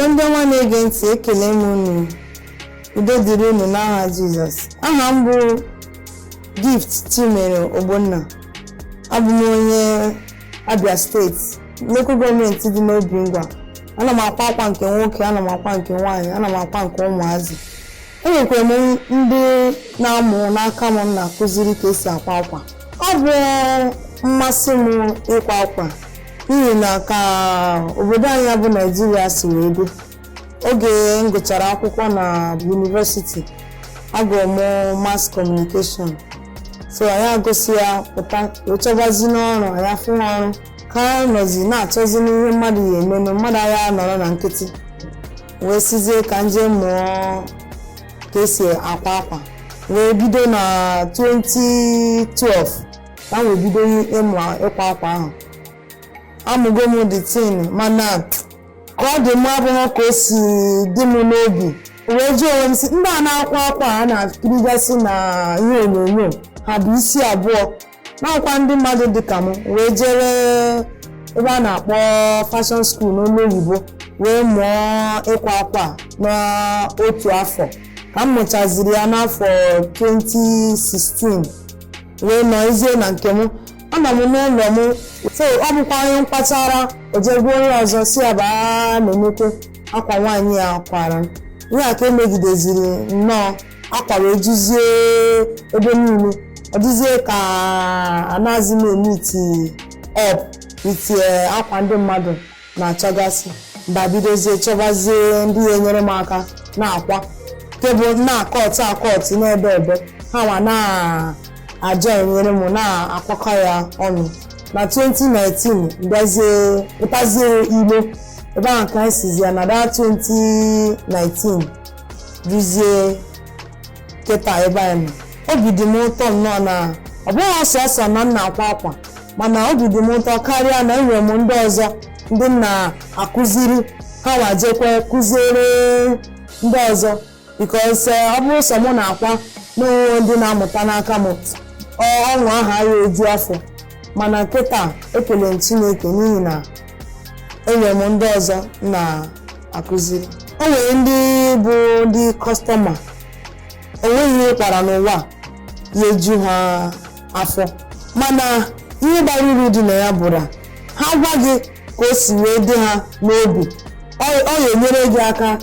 Igbo ndị ọma na-ege ntị, ekele m unu. Udo dịrị unu n'aha Jizọs. Aha m bụ Gift Chimere Ogbonna. Abụ m onye Abia steeti, local gọọmenti dị n'Obingwa. Ana m akwa akwa nke nwoke, ana m akwa nke nwaanyị, ana m akwa nke ụmụazị. Enwekwara m ndị na-amụ n'aka m na-akụziri ka esi akwa akwa. Ọ bụ mmasị m ịkwa akwa n'ihi na ka obodo anyị bụ Naịjirịa si wee dị. Oge m gụchara akwụkwọ na university, agụrụ m mass communication. So anyị agụsị ya pụta chọbazi n'ọrụ, anyị afụ ọrụ ka nọzi na-achọzi n'ihe mmadụ ya emenụ, mmadụ agha nọrọ na nkịtị. Wee sizie ka nje mụọ ka esi akwa akwa. Wee bido na 2012 ka m wee bido ịmụ ịkwa akwa ahụ. Amụgo m the thing, mana ka ọ dị m abụghị ka o si dị m n'obi. Wee jụọ onwe m sị, ndị a na-akwa akwa a na-akirigasị na ihe onyonyo ha bụ isi abụọ na-akwa ndị mmadụ dịka m. Wee jere ebe a na-akpọ fashion school n'olu oyibo wee mụọ ịkwa akwa n'otu afọ. Ka m mụchaziri ya n'afọ 2016 wee nọzie na nke m. Anọ m n'ụlọ m, so ọ bụkwa onye mkpachara ojegbu onye ọzọ si ya baa na-emekwe akwa nwaanyị ya kwara. Ihe a ka emegideziri nnọọ, akwa wee juzie ebe niile. Ọ dịzie ka anaghịzi m emiti iti akwa ndị mmadụ na-achọgasị. Mbabidozie chọbazie ndị ya enyere m aka na-akwa kebụl na-akọtụ n'ebe ebe ha ma na-aja enyere m na-akwakọ ya ọnụ. Na 2019 bịazie pụtazie Igbo ebe ahụ ka anyị sizi ya na 2019 duzie kịta ebe anyị nọ. Obi dị m ụtọ nnọọ na ọ bụghị ọsọsọ na m na-akwa akwa, mana obi dị m ụtọ karịa na enwere m ndị ọzọ ndị na-akụziri ha wajekwe kụziere ndị ọzọ. Because ọ bụrụ sọ mụ na-akwa n'onwe ndị na-amụta n'aka m, ọṅụ ahụ ya eju afọ. Mana kịta ekele m Chineke n'ihi na enwere m ndị ọzọ na-akụziri. O nwere ndị bụ ndị kọstọma, onweghị ihe kwara n'ụwa ya eju ha afọ, mana ihe bara uru dị na ya bụra ha gwa gị ka o si wee dị ha n'obi. Ọ ga-enyere gị aka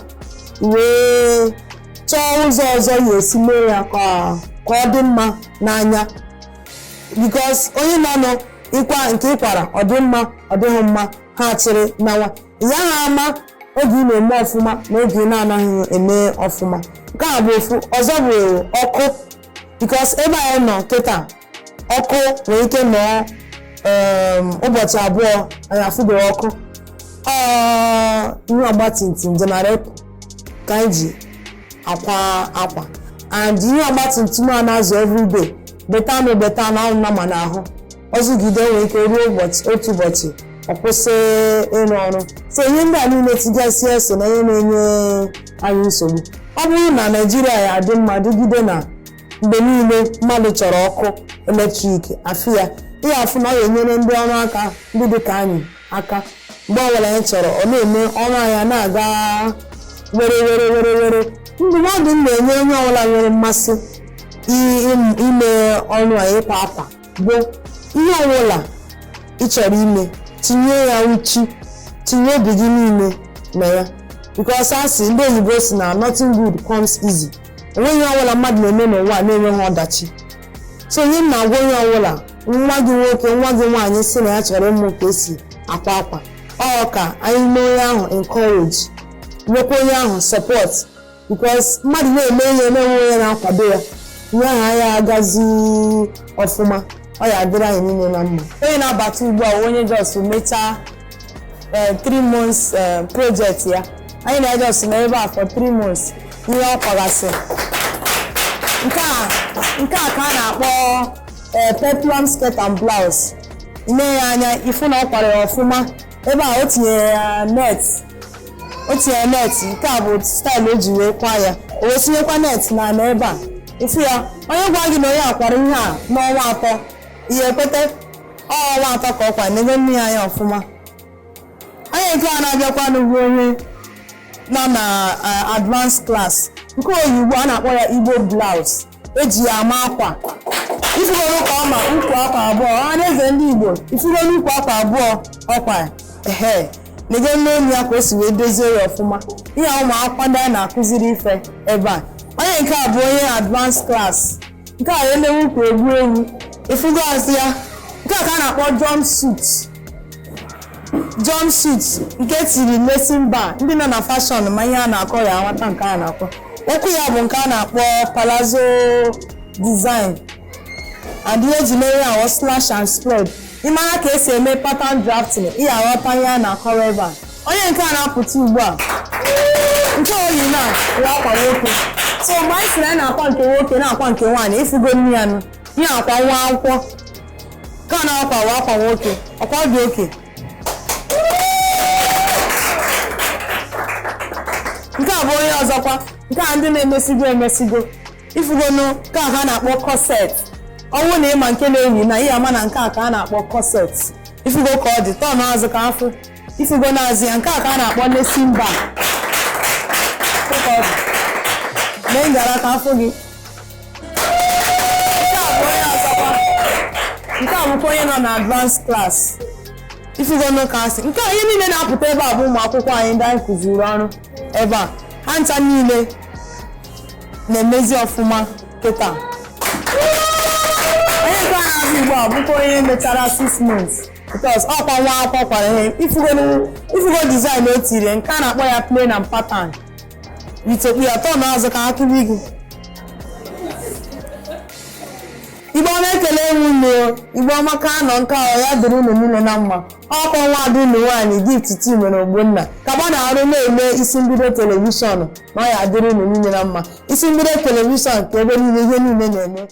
wee chọọ ụzọ ọzọ ya esi mee ya ka ọ dị mma n'anya. Because onye nọ ịkwa nke ịkwara ọ dị mma ọ dịghị mma, ha chịrị nawa ya ha ama oge ị na-eme ọfụma na oge ị na-anaghị eme ọfụma. Nke a bụ ofu. Ọzọ bụ ọkụ. Because ebe anyị nọ kịta, ọkụ nwere ike nọọ ụbọchị abụọ anyị afụbeghị ọkụ. Ihe ọgbatumtum jenaretọ ka anyị ji akwa akwa, and ihe ọgbatumtum a na-azụ everyday beta na ọnụna ma n'ahụ ọzụgide nwere ike ruo otu ụbọchị ọ kwụsị ịrụ ọrụ. So ihe ndị a niile tigasị ese na ihe na-enye anyị nsogbu. Ọ bụrụ na Naịjirịa ya adị mma dịgide na mgbe niile mmadụ chọrọ ọkụ eletrik afị ya, ihe afụ na ọ ga-enyere ndị ọrụ aka ndị dịka anyị aka. Mgbe ọbụla anyị chọrọ ọ na-eme ọrụ anya na-aga were. Ndụmọdụ m na-enye onye ọbụla nwere mmasị ime ọrụ a ịkwa akwa bụ ihe ọbụla ị chọrọ ime, tinye ya uchi, tinye obi gị niile na ya. Because asị ndị oyibo si na nothing good comes easy. Onweghị ọbụla mmadụ na-eme n'ụwa na-enweghị ọdachi. So ihe m na-agwa onye ọbụla, nwa gị nwoke nwa gị nwaanyị si na ya chọrọ ịmụ ka esi akwa akwa, ọ ka anyị mee onye ahụ encourage, nwekwa onye ahụ support. Because mmadụ na-eme ihe na-enwe onye na-akwado ya, ihe ahụ ya agazi ọfụma, ọ ya adịrị anyị niile na mma. Onye na-abata ugbu a onye just mechaa 3 months project ya. Anyị na-ejọs na ebe a for 3 months ihe ọ kwagasị. Nke a ka a na-akpọ peplum skirt and blouse. Ine ya anya ifu na ọ kwara ya ọfụma. Ebe a o tinyere ya net. Nke a bụ style o ji wee kwa ya. O wee tinyekwa net na ebe a. Ifu ya onye gwa gị na onye akwara ihe a n'ọnwa 3, ihe ekwete ọnwa 3 ka ọ kwa na-eme mmiri anya ọfụma. Onye nke a na-abịakwa n'ugwu onye nọ na advanced class. Nke oyibo a na-akpọ ya Igbo blouse. Eji ya ama akwa. Ifugoro ka ọma ukwu akwa abụọ. Ha na-eze ndị Igbo. Ifugoro ukwu akwa abụọ ọkwa. Nego n'olu ya ka o si wee dozie ya ọfụma. Ihe ụmụ akwụkwọ ndị a na-akụziri ife ebe a. Onye nke a bụ onye advanced class. Nke a elewu ukwu egwu egwu. Ifugo azụ ya. Nke a ka a na-akpọ jumpsuit nke tiri lesin bar. Ndị nọ na fashion ma ihe a na-akọ ya nwata nke a na-akpọ. Okwu ya bụ nke a na-akpọ palazzo design. Adịghị eji mere ya slash and spread. Ịmara ka esi eme pattern drafting, ihe aghọta ihe a na-akọrọ ebe a. Onye nke a na-apụta ugbu a. Nke oyi na akwa nwoke. So mgbe anyị siri anyị na-akwa nke nwoke na-akwa nke nwaanyị, ifugo nri ya nụ. Ihe akwa nwa akwụkwọ. Nke a na-akwa akwa nwoke. Ọkwa dị oke. Nke a bụ onye ọzọkwa. Nke a ndị na-emesigo. Ifugonu nke a ka a na-akpọ corset. Ọnwụ na ịma nke na-eyi na ihe ama na nke a ka a na-akpọ corset. Ifugo ka ọ dị tọọ azụ ka afọ. Ifugo n'azụ ya nke a ka a na-akpọ lesin bar. Mee ngara ka afọ gị. Nke a bụ onye ọzọkwa. Nke a bụkwa onye nọ na advanced class. Ifugonu ka asị. Nke a ihe niile na-apụta ebe a bụ ụmụ akwụkwọ anyị ndị anyị kụziri ọrụ ebe a. Ha ncha niile na-emezi ọfụma kịta. Onye nke a na-abụ Igbo a bụkwa onye mechara 6 months because ọkwa nwa akwụkwọ kwara ihe. Ifugo design o tiri nke a na-akpọ ya plain and pattern. Itokpu ya tọọ n'azụ ka akụbi gị. Igbo na-ekele nwunye Igbo ọmaka nọ nke ahụ ya dịrị unu niile na mma. Ọkwa nwa ada unu nwaanyị Gift Chimere Ogbonna ka gba na-arụ na-eme isi mbido telivishọn na ọ ya dịrị unu niile na mma. Isi mbido telivishọn ka ebe niile ihe niile na-eme.